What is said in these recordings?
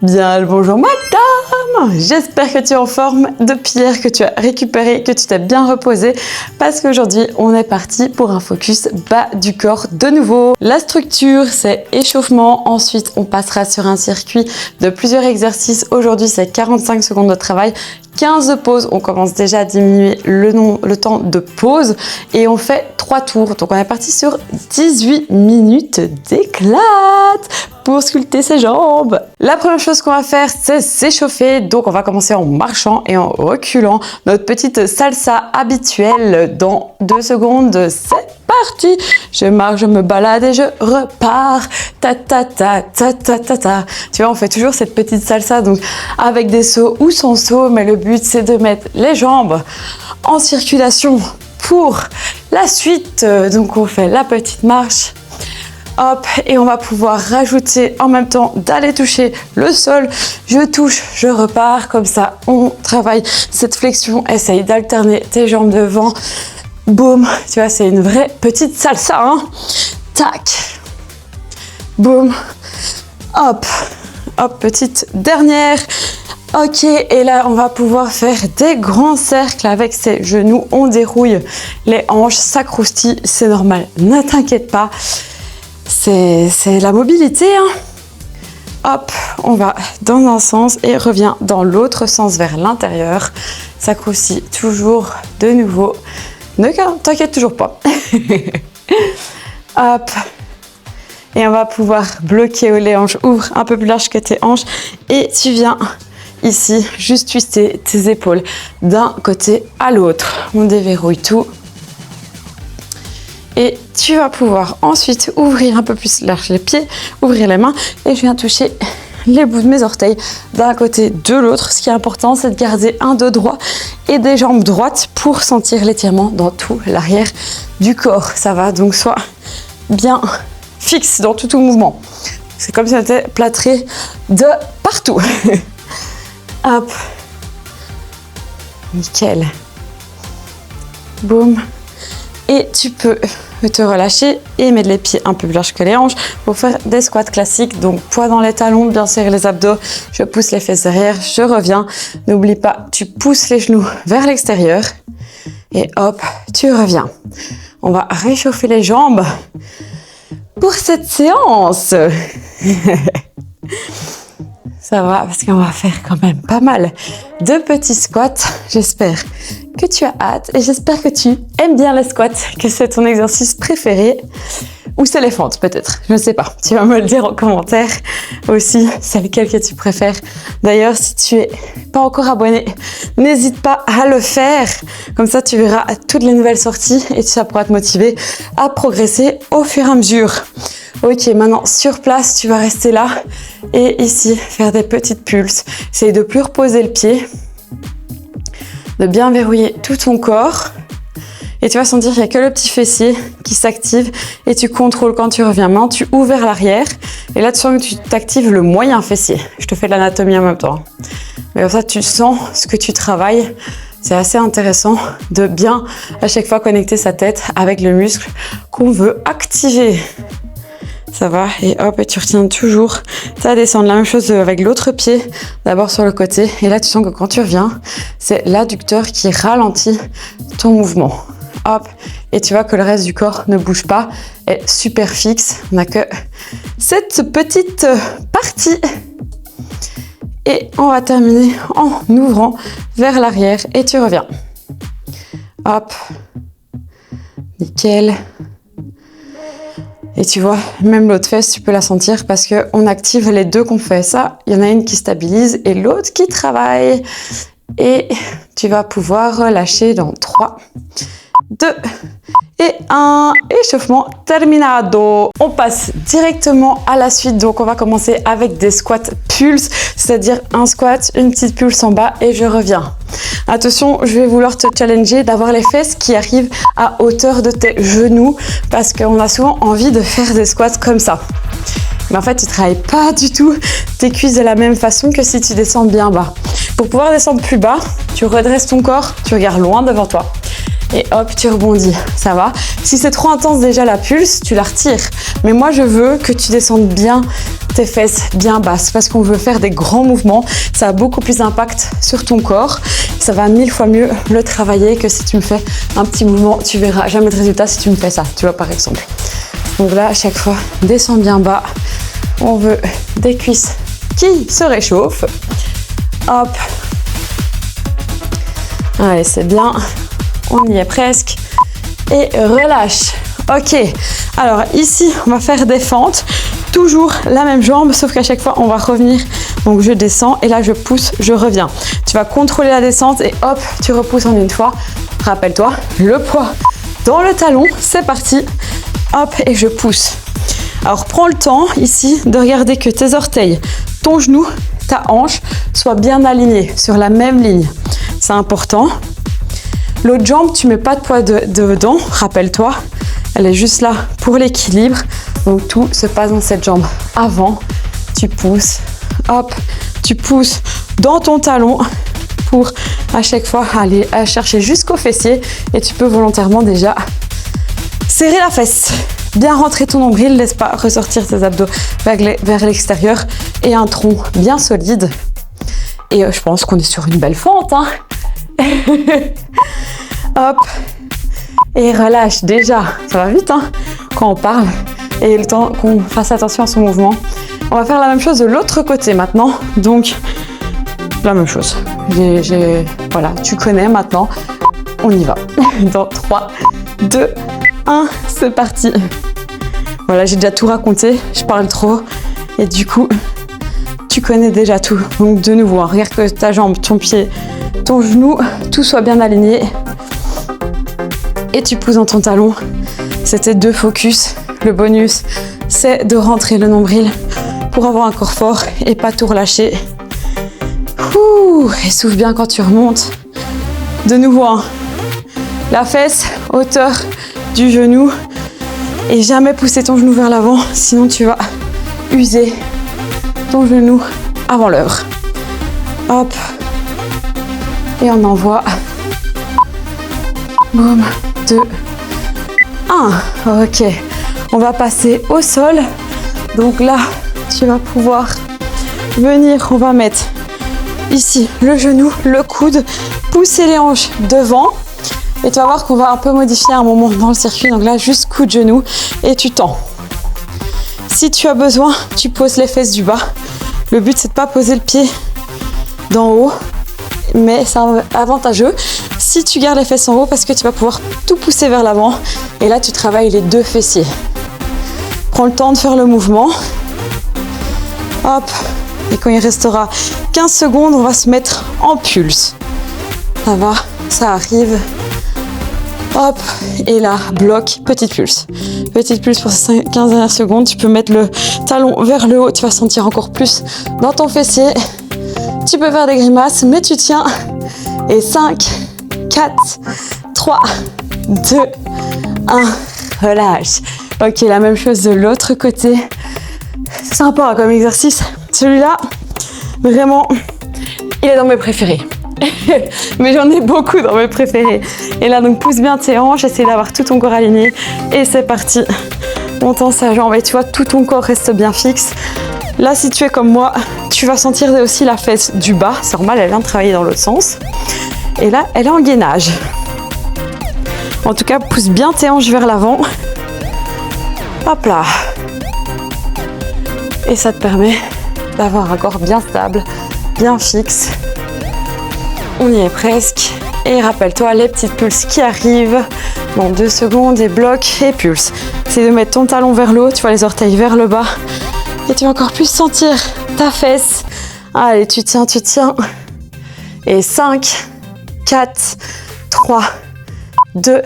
Bien le bonjour madame, j'espère que tu es en forme depuis hier, que tu as récupéré, que tu t'es bien reposé parce qu'aujourd'hui on est parti pour un focus bas du corps de nouveau. La structure c'est échauffement, ensuite on passera sur un circuit de plusieurs exercices. Aujourd'hui c'est 45 secondes de travail, 15 de pause, on commence déjà à diminuer le temps de pause et on fait 3 tours. Donc on est parti sur 18 minutes d'éclate pour sculpter ses jambes. La première chose qu'on va faire, c'est s'échauffer. Donc on va commencer en marchant et en reculant. Notre petite salsa habituelle dans 2 secondes. C'est parti. Je marche, je me balade et je repars. Ta ta ta ta ta ta ta. Tu vois, on fait toujours cette petite salsa donc avec des sauts ou sans saut, mais le but c'est de mettre les jambes en circulation pour la suite. Donc on fait la petite marche. Hop, et on va pouvoir rajouter en même temps d'aller toucher le sol. Je touche, je repars, comme ça on travaille cette flexion. Essaye d'alterner tes jambes devant. Boum, tu vois, c'est une vraie petite salsa, hein. Tac, boum, hop, hop, petite dernière. Ok, et là on va pouvoir faire des grands cercles avec ses genoux. On dérouille les hanches, ça croustille, c'est normal, ne t'inquiète pas. C'est la mobilité, hein. Hop, on va dans un sens et revient dans l'autre sens vers l'intérieur. Ça croustille toujours de nouveau. Ne t'inquiète toujours pas. Hop. Et on va pouvoir bloquer les hanches. Ouvre un peu plus large que tes hanches. Et tu viens ici, juste twister tes épaules d'un côté à l'autre. On déverrouille tout. Et tu vas pouvoir ensuite ouvrir un peu plus large les pieds, ouvrir les mains et je viens toucher les bouts de mes orteils d'un côté de l'autre. Ce qui est important, c'est de garder un dos droit et des jambes droites pour sentir l'étirement dans tout l'arrière du corps. Ça va donc soit bien fixe dans tout mouvement. C'est comme si on était plâtré de partout. Hop. Nickel. Boum. Et tu peux te relâcher et mettre les pieds un peu plus larges que les hanches pour faire des squats classiques. Donc poids dans les talons, bien serrer les abdos. Je pousse les fesses derrière, je reviens. N'oublie pas, tu pousses les genoux vers l'extérieur. Et hop, tu reviens. On va réchauffer les jambes pour cette séance. Ça va parce qu'on va faire quand même pas mal de petits squats. J'espère que tu as hâte et j'espère que tu aimes bien les squats, que c'est ton exercice préféré ou c'est les fentes peut-être, je ne sais pas. Tu vas me le dire en commentaire aussi, c'est lequel que tu préfères. D'ailleurs, si tu es pas encore abonné, n'hésite pas à le faire. Comme ça, tu verras toutes les nouvelles sorties et ça pourra te motiver à progresser au fur et à mesure. Ok, maintenant sur place, tu vas rester là et ici, faire des petites pulses. Essaye de plus reposer le pied, de bien verrouiller tout ton corps. Et tu vas sentir qu'il n'y a que le petit fessier qui s'active et tu contrôles quand tu reviens. Maintenant, tu ouvres vers l'arrière et là, tu sens que tu t'actives le moyen fessier. Je te fais de l'anatomie en même temps. Mais comme ça, tu sens ce que tu travailles. C'est assez intéressant de bien, à chaque fois, connecter sa tête avec le muscle qu'on veut activer. Ça va, et hop, et tu retiens toujours. Ça descend, la même chose avec l'autre pied, d'abord sur le côté. Et là, tu sens que quand tu reviens, c'est l'adducteur qui ralentit ton mouvement. Hop, et tu vois que le reste du corps ne bouge pas, est super fixe. On n'a que cette petite partie. Et on va terminer en ouvrant vers l'arrière et tu reviens. Hop, nickel. Et tu vois, même l'autre fesse, tu peux la sentir parce qu'on active les deux qu'on fait. Ça, il y en a une qui stabilise et l'autre qui travaille. Et tu vas pouvoir relâcher dans 3, 2 et 1. Échauffement terminado. On passe directement à la suite. Donc, on va commencer avec des squats pulse, c'est-à-dire un squat, une petite pulse en bas et je reviens. Attention, je vais vouloir te challenger d'avoir les fesses qui arrivent à hauteur de tes genoux parce qu'on a souvent envie de faire des squats comme ça. Mais en fait, tu ne travailles pas du tout tes cuisses de la même façon que si tu descends bien bas. Pour pouvoir descendre plus bas, tu redresses ton corps, tu regardes loin devant toi. et hop, tu rebondis, ça va. Si c'est trop intense déjà la pulse, tu la retires. Mais moi, je veux que tu descendes bien tes fesses bien basses parce qu'on veut faire des grands mouvements. Ça a beaucoup plus d'impact sur ton corps. Ça va 1000 fois mieux le travailler que si tu me fais un petit mouvement. Tu verras jamais de résultat si tu me fais ça, tu vois, par exemple. Donc là, à chaque fois, descends bien bas. On veut des cuisses qui se réchauffent. Hop. Allez, c'est bien. On y est presque. Et relâche. Ok. Alors ici, on va faire des fentes. Toujours la même jambe, sauf qu'à chaque fois, on va revenir. Donc je descends et là, je pousse, je reviens. Tu vas contrôler la descente et hop, tu repousses en une fois. Rappelle-toi, le poids dans le talon. C'est parti. Hop, et je pousse. Alors prends le temps ici de regarder que tes orteils, ton genou, ta hanche soient bien alignés sur la même ligne. C'est important. L'autre jambe, tu mets pas de poids dedans, rappelle-toi. Elle est juste là pour l'équilibre. Donc tout se passe dans cette jambe. Avant, tu pousses, hop, tu pousses dans ton talon pour à chaque fois aller chercher jusqu'au fessier et tu peux volontairement déjà serrer la fesse. Bien rentrer ton nombril, laisse pas ressortir tes abdos vers l'extérieur et un tronc bien solide. Et je pense qu'on est sur une belle fente, hein. Hop, et relâche déjà, ça va vite hein, quand on parle et le temps qu'on fasse attention à son mouvement. On va faire la même chose de l'autre côté maintenant, donc la même chose. Voilà, tu connais maintenant, on y va. Dans 3, 2, 1, c'est parti. Voilà, j'ai déjà tout raconté, je parle trop et du coup, tu connais déjà tout. Donc de nouveau, hein, regarde que ta jambe, ton pied, ton genou, tout soit bien aligné. Et tu pousses dans ton talon. C'était 2 focus. Le bonus, c'est de rentrer le nombril pour avoir un corps fort et pas tout relâcher. Ouh, et souffle bien quand tu remontes. De nouveau, hein, la fesse, hauteur du genou. Et jamais pousser ton genou vers l'avant, sinon tu vas user ton genou avant l'heure. Hop. Et on envoie. Boum. 2, 1. Ok. On va passer au sol. Donc là, tu vas pouvoir venir. On va mettre ici le genou, le coude, pousser les hanches devant. Et tu vas voir qu'on va un peu modifier un moment dans le circuit. Donc là, juste coup de genou et tu tends. Si tu as besoin, tu poses les fesses du bas. Le but, c'est de ne pas poser le pied d'en haut, mais c'est avantageux si tu gardes les fesses en haut parce que tu vas pouvoir tout pousser vers l'avant. Et là, tu travailles les 2 fessiers. Prends le temps de faire le mouvement. Hop. Et quand il restera 15 secondes, on va se mettre en pulse. Ça va, ça arrive. Hop, et là, bloc, petite pulse. Petite pulse pour ces 15 dernières secondes. Tu peux mettre le talon vers le haut, tu vas sentir encore plus dans ton fessier. Tu peux faire des grimaces, mais tu tiens. Et 5, 4, 3, 2, 1, relâche. Ok, la même chose de l'autre côté. Sympa comme exercice. Celui-là, vraiment, il est dans mes préférés. Mais j'en ai beaucoup dans mes préférés. Et là, donc, pousse bien tes hanches, essaie d'avoir tout ton corps aligné. Et c'est parti. On tend sa jambe et tu vois, tout ton corps reste bien fixe. Là, si tu es comme moi, tu vas sentir aussi la fesse du bas. C'est normal, elle vient de travailler dans l'autre sens. Et là, elle est en gainage. En tout cas, pousse bien tes hanches vers l'avant. Hop là. Et ça te permet d'avoir un corps bien stable, bien fixe. On y est presque. Et rappelle-toi les petites pulses qui arrivent. Bon, 2 secondes et bloc et pulse. C'est de mettre ton talon vers le haut, tu vois les orteils vers le bas. Et tu vas encore plus sentir ta fesse. Allez, tu tiens. Et 5, 4, 3, 2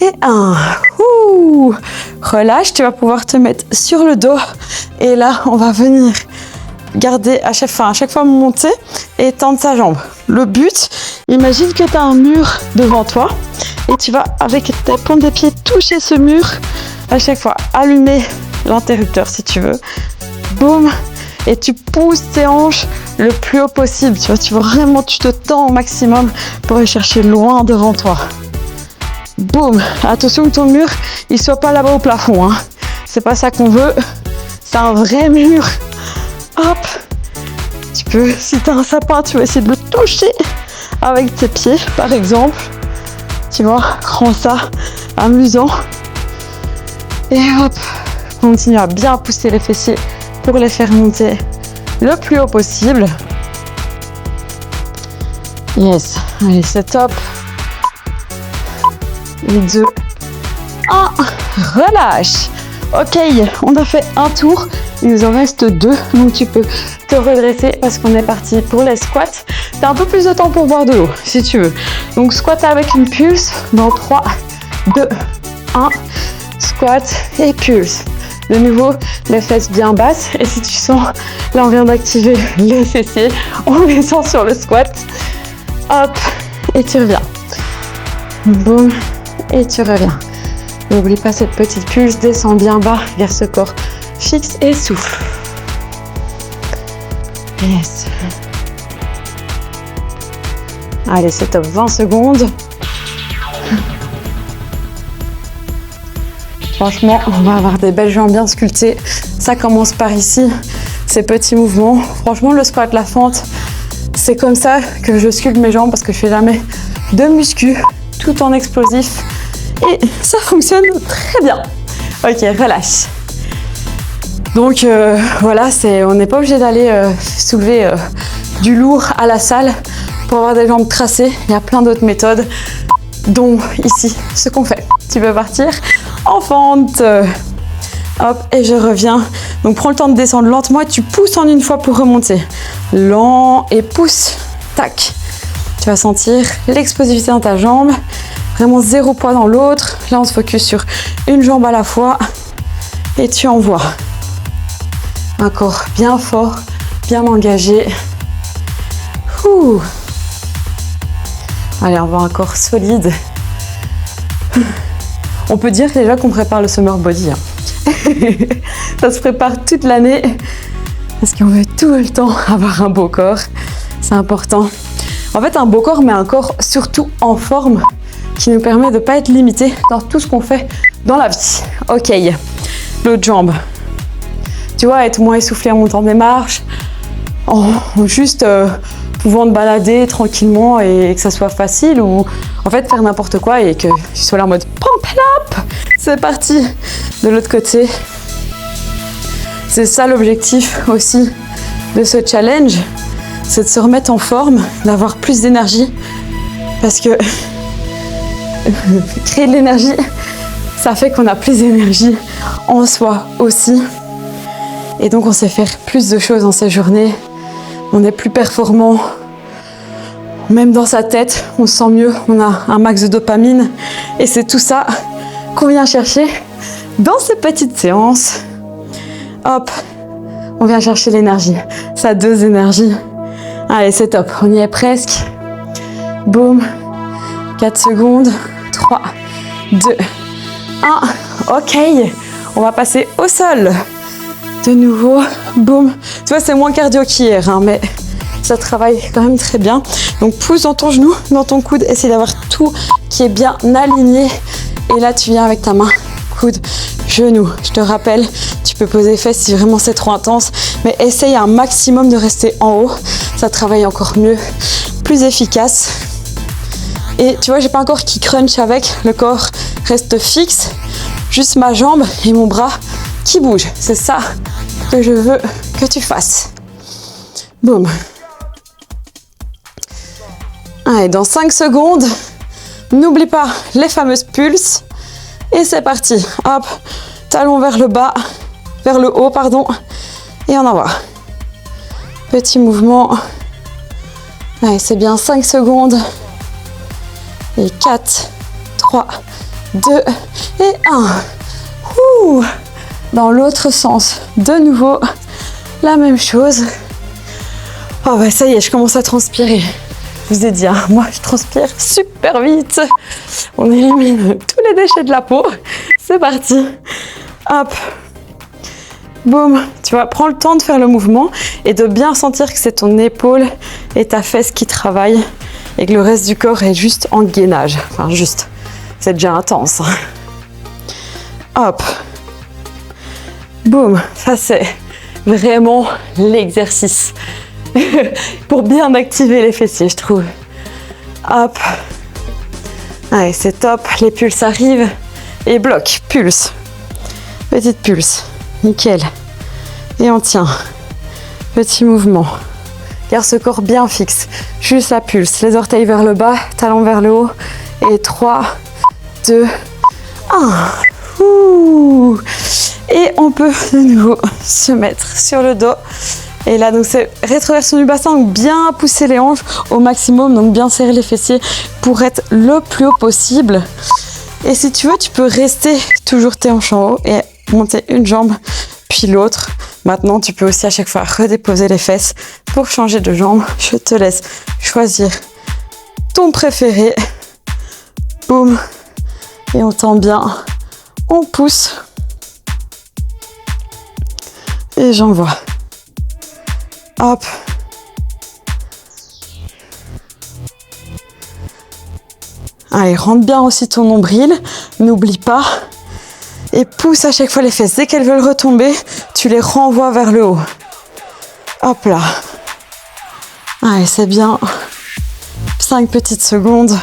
et 1. Ouh. Relâche, tu vas pouvoir te mettre sur le dos. Et là, on va venir garder à chaque fois monter et tendre sa jambe. Le but, imagine que tu as un mur devant toi et tu vas avec ta pointe des pieds toucher ce mur à chaque fois. Allumer l'interrupteur si tu veux. Boum. Et tu pousses tes hanches le plus haut possible. Tu vois, tu te tends au maximum pour aller chercher loin devant toi. Boum. Attention que ton mur, il soit pas là-bas au plafond, hein. C'est pas ça qu'on veut. C'est un vrai mur. Hop. Tu peux, si tu as un sapin, tu vas essayer de le toucher avec tes pieds, par exemple. Tu vois, rends ça amusant. Et hop, continue à bien pousser les fessiers pour les faire monter le plus haut possible. Yes, allez, c'est top. Et 2, 1, relâche. Ok, on a fait un tour, il nous en reste 2, donc tu peux te redresser parce qu'on est parti pour les squats. T'as un peu plus de temps pour boire de l'eau, si tu veux. Donc squat avec une pulse dans 3, 2, 1, squat et pulse. De nouveau, les fesses bien basses. Et si tu sens, là on vient d'activer les fessiers, on descend sur le squat. Hop, et tu reviens. Boum, et tu reviens. N'oublie pas cette petite pulse, descends bien bas, garde ce corps fixe et souffle. Yes. Allez, c'est top, 20 secondes. Franchement, on va avoir des belles jambes bien sculptées. Ça commence par ici, ces petits mouvements. Franchement, le squat, la fente, c'est comme ça que je sculpte mes jambes parce que je fais jamais de muscu, tout en explosif. Et ça fonctionne très bien. Ok, relâche. Donc voilà, on n'est pas obligé d'aller soulever du lourd à la salle pour avoir des jambes tracées. Il y a plein d'autres méthodes, dont ici, ce qu'on fait. Tu peux partir en fente. Hop, et je reviens. Donc prends le temps de descendre lentement et tu pousses en une fois pour remonter. Lent et pousse. Tac. Tu vas sentir l'explosivité dans ta jambe. Vraiment zéro poids dans l'autre. Là, on se focus sur une jambe à la fois. Et tu envoies. Un corps bien fort, bien engagé. Ouh. Allez, on va un corps solide. On peut dire déjà qu'on prépare le summer body. Hein. Ça se prépare toute l'année. Parce qu'on veut tout le temps avoir un beau corps. C'est important. En fait, un beau corps, mais un corps surtout en forme, qui nous permet de ne pas être limité dans tout ce qu'on fait dans la vie. Ok, l'autre jambe. Tu vois, être moins essoufflé en montant des marches, en juste pouvant te balader tranquillement et que ça soit facile, ou en fait faire n'importe quoi et que tu sois là en mode pump up. C'est parti. De l'autre côté. C'est ça l'objectif aussi de ce challenge, c'est de se remettre en forme, d'avoir plus d'énergie, parce que créer de l'énergie, ça fait qu'on a plus d'énergie en soi aussi. Et donc on sait faire plus de choses dans ces journées. On est plus performant. Même dans sa tête, on se sent mieux. On a un max de dopamine. Et c'est tout ça qu'on vient chercher dans ces petites séances. Hop, on vient chercher l'énergie. Ça dose d'énergie. Allez, c'est top. On y est presque. Boum. 4 secondes. 3, 2, 1. Ok, on va passer au sol. De nouveau, boum. Tu vois, c'est moins cardio qu'hier, hein, mais ça travaille quand même très bien. Donc, pousse dans ton genou, dans ton coude. Essaye d'avoir tout qui est bien aligné. Et là, tu viens avec ta main, coude, genou. Je te rappelle, tu peux poser les fesses si vraiment c'est trop intense. Mais essaye un maximum de rester en haut. Ça travaille encore mieux, plus efficace. Et tu vois, j'ai pas un corps qui crunch avec, le corps reste fixe, juste ma jambe et mon bras qui bougent. C'est ça que je veux que tu fasses. Boum. Allez, dans 5 secondes, n'oublie pas les fameuses pulses. Et c'est parti. Hop, talon vers le bas, vers le haut, pardon. Et on envoie. Petit mouvement. Allez, c'est bien 5 secondes. Et 4, 3, 2 et 1. Ouh. Dans l'autre sens, de nouveau, la même chose. Oh bah ça y est, je commence à transpirer. Je vous ai dit, hein, moi je transpire super vite. On élimine tous les déchets de la peau. C'est parti. Hop. Boum. Tu vois, prends le temps de faire le mouvement et de bien sentir que c'est ton épaule et ta fesse qui travaillent et que le reste du corps est juste en gainage. Enfin, juste. C'est déjà intense. Hop. Boum. Ça, c'est vraiment l'exercice pour bien activer les fessiers, je trouve. Hop. Allez, c'est top. Les pulses arrivent et bloc. Pulse. Petite pulse. Nickel. Et on tient. Petit mouvement. Garde ce corps bien fixe. Juste la pulse. Les orteils vers le bas, talons vers le haut. Et 3, 2, 1. Ouh. Et on peut de nouveau se mettre sur le dos. Et là, donc c'est rétroversion du bassin, donc bien pousser les hanches au maximum, donc bien serrer les fessiers pour être le plus haut possible. Et si tu veux, tu peux rester toujours tes hanches en haut et monter une jambe puis l'autre. Maintenant, tu peux aussi à chaque fois redéposer les fesses pour changer de jambe. Je te laisse choisir ton préféré. Boum. Et on tend bien. On pousse. Et j'envoie. Hop. Allez, rentre bien aussi ton nombril. N'oublie pas. Et pousse à chaque fois les fesses. Dès qu'elles veulent retomber, tu les renvoies vers le haut. Hop là. Allez, c'est bien. 5 petites secondes.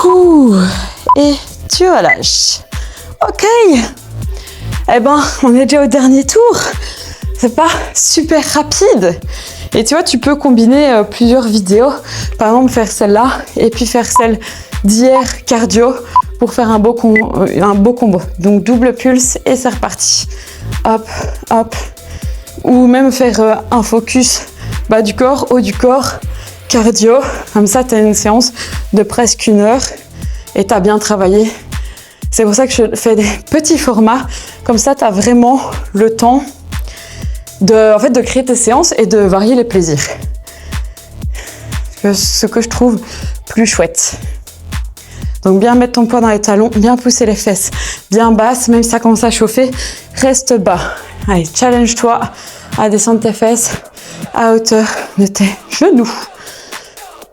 Ouh. Et tu relâches. Ok. Eh ben, on est déjà au dernier tour. C'est pas super rapide. Et tu vois, tu peux combiner plusieurs vidéos. Par exemple, faire celle-là et puis faire celle d'hier cardio pour faire un beau combo. Donc, double pulse et c'est reparti. Hop, hop. Ou même faire un focus bas du corps, haut du corps, cardio. Comme ça, tu as une séance de presque 1 heure et tu as bien travaillé. C'est pour ça que je fais des petits formats. Comme ça, tu as vraiment le temps de créer tes séances et de varier les plaisirs. Ce que je trouve plus chouette. Donc bien mettre ton poids dans les talons, bien pousser les fesses, bien basse, même si ça commence à chauffer, reste bas. Allez, challenge-toi à descendre tes fesses à hauteur de tes genoux.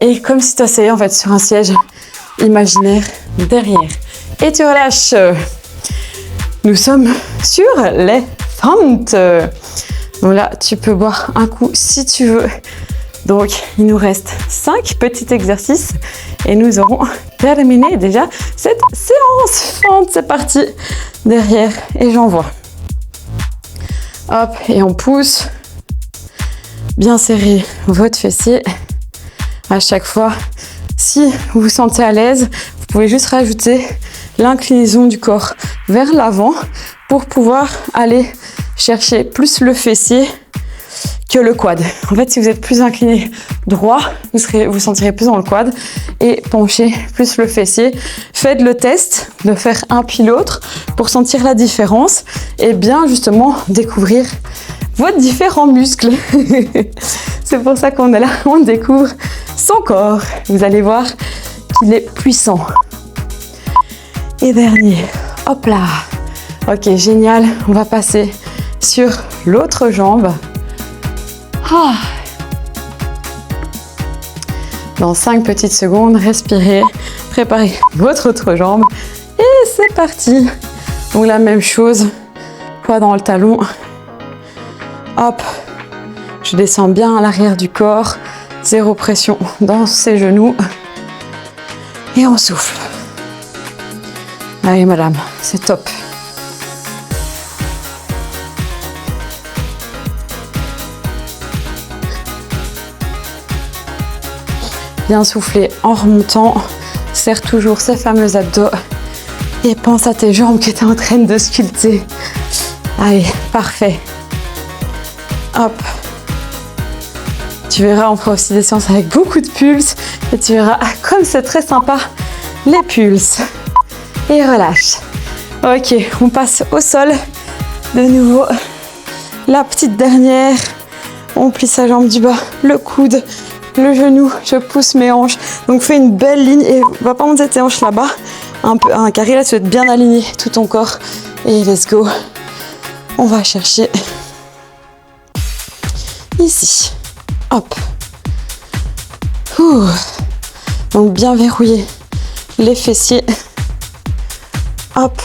Et comme si tu asseyais en fait sur un siège imaginaire derrière. Et tu relâches. Nous sommes sur les fentes. Donc là, tu peux boire un coup si tu veux. Donc, il nous reste 5 petits exercices et nous aurons terminé déjà cette séance fente. C'est parti. Derrière et j'envoie. Hop, et on pousse. Bien serrer votre fessier à chaque fois. Si vous vous sentez à l'aise, vous pouvez juste rajouter l'inclinaison du corps vers l'avant pour pouvoir aller chercher plus le fessier que le quad. En fait, si vous êtes plus incliné droit, vous sentirez plus dans le quad et penchez plus le fessier. Faites le test de faire un puis l'autre pour sentir la différence et bien justement découvrir vos différents muscles. C'est pour ça qu'on est là, on découvre son corps. Vous allez voir qu'il est puissant. Et dernier, hop là. Ok, génial. On va passer sur l'autre jambe. Ah. Dans 5 petites secondes, respirez, préparez votre autre jambe et c'est parti. Donc la même chose, poids dans le talon. Hop, je descends bien à l'arrière du corps, 0 pression dans ses genoux et on souffle. Allez madame, c'est top. Bien souffler en remontant, serre toujours ces fameux abdos et pense à tes jambes que tu es en train de sculpter. Allez, parfait. Hop. Tu verras, on fera aussi des séances avec beaucoup de pulses et tu verras comme c'est très sympa, les pulses. Et relâche. Ok, on passe au sol. De nouveau, la petite dernière. On plie sa jambe du bas, le coude, le genou, je pousse mes hanches. Donc fais une belle ligne et va pas monter tes hanches là-bas. Un carré là, tu dois être bien aligné tout ton corps. Et let's go. On va chercher ici. Hop. Ouh. Donc bien verrouiller les fessiers. Hop.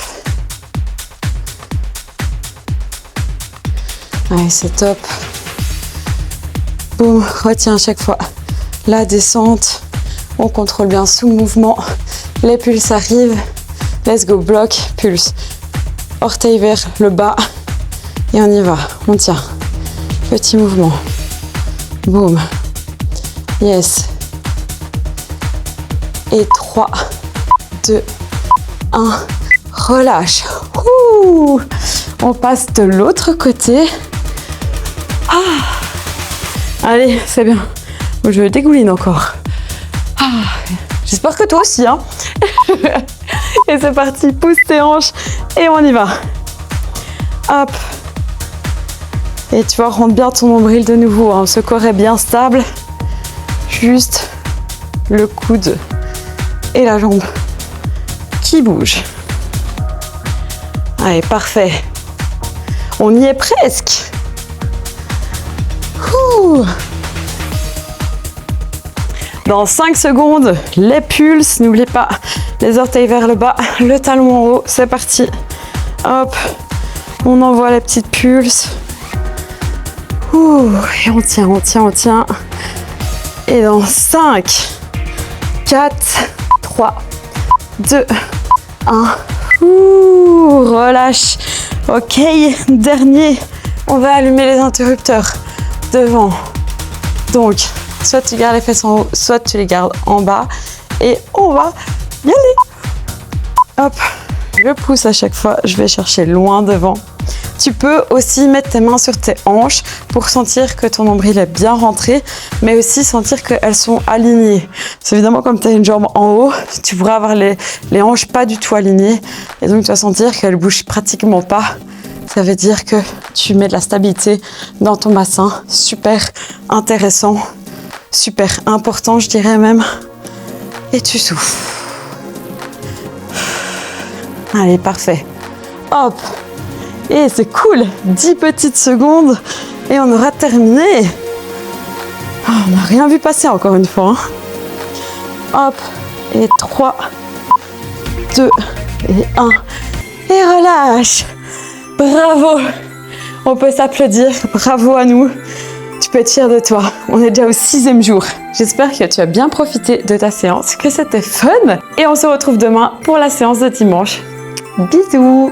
Allez, c'est top. Boum, retiens à chaque fois la descente. On contrôle bien sous mouvement. Les pulses arrivent. Let's go, bloc, pulse. Orteil vers le bas. Et on y va, on tient. Petit mouvement. Boum. Yes. Et 3, 2, 1. Relâche. Ouh. On passe de l'autre côté. Ah. Allez, c'est bien. Je dégouline encore. Ah. J'espère que toi aussi, hein. Et c'est parti, pousse tes hanches et on y va. Hop. Et tu vois, rentre bien ton nombril de nouveau, hein. Ce corps est bien stable. Juste le coude et la jambe qui bouge. Allez, parfait. On y est presque. Ouh. Dans 5 secondes, les pulses. N'oublie pas les orteils vers le bas, le talon en haut. C'est parti. Hop. On envoie les petites pulses. Ouh. Et on tient, on tient, on tient. Et dans 5, 4, 3, 2, 1. Ouh, relâche. Ok, dernier. On va allumer les interrupteurs devant. Donc, soit tu gardes les fesses en haut, soit tu les gardes en bas. Et on va y aller. Hop, je pousse à chaque fois. Je vais chercher loin devant. Tu peux aussi mettre tes mains sur tes hanches pour sentir que ton nombril est bien rentré, mais aussi sentir qu'elles sont alignées. C'est évidemment comme tu as une jambe en haut, tu pourras avoir les hanches pas du tout alignées et donc tu vas sentir qu'elles bougent pratiquement pas. Ça veut dire que tu mets de la stabilité dans ton bassin. Super intéressant, super important, je dirais même. Et tu souffles. Allez, parfait. Hop. Et c'est cool, 10 petites secondes et on aura terminé. Oh, on n'a rien vu passer encore une fois. Hein. Hop, et 3, 2 et 1. Et relâche. Bravo. On peut s'applaudir, bravo à nous. Tu peux être fier de toi. On est déjà au 6e jour. J'espère que tu as bien profité de ta séance, que c'était fun. Et on se retrouve demain pour la séance de dimanche. Bisous.